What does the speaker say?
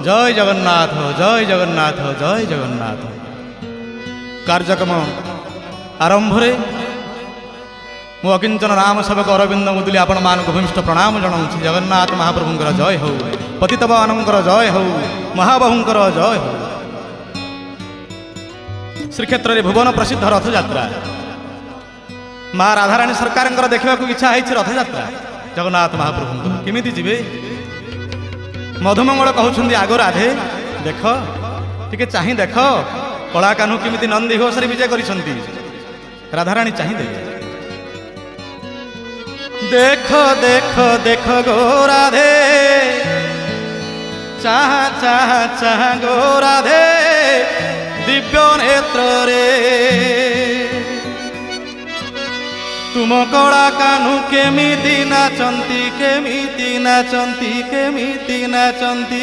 जय जगन्नाथ जय जगन्नाथ जय जगन्नाथ। कार्यक्रम आरंभ रे मु अकिंचन राम सेवक अरविंद मुदुली आपण मान भूमिष्ठ प्रणाम जनाऊँ। जगन्नाथ महाप्रभुंकर जय हो, पतितपावनंकर जय हो, महाबाहुंकर जय हो। श्रीक्षेत्र रे भुवन प्रसिद्ध रथ यात्रा माँ राधाराणी सरकार देखा इच्छा है रथ यात्रा जगन्नाथ महाप्रभुंकर केमिति जीवे। मधुमंगल कहउछन्ती आगो राधे देख टिके चाहि देख कला कान्हू केमिति नंदी घोषरे विजय करिसन्ती। राधाराणी चाहि देख देख देख गो राधे चाह चाह चाह गो राधे दिव्य नेत्र रे तुम कला कान्हू केमिति नाचंती केमिति नाचंती केमिति नाचंती।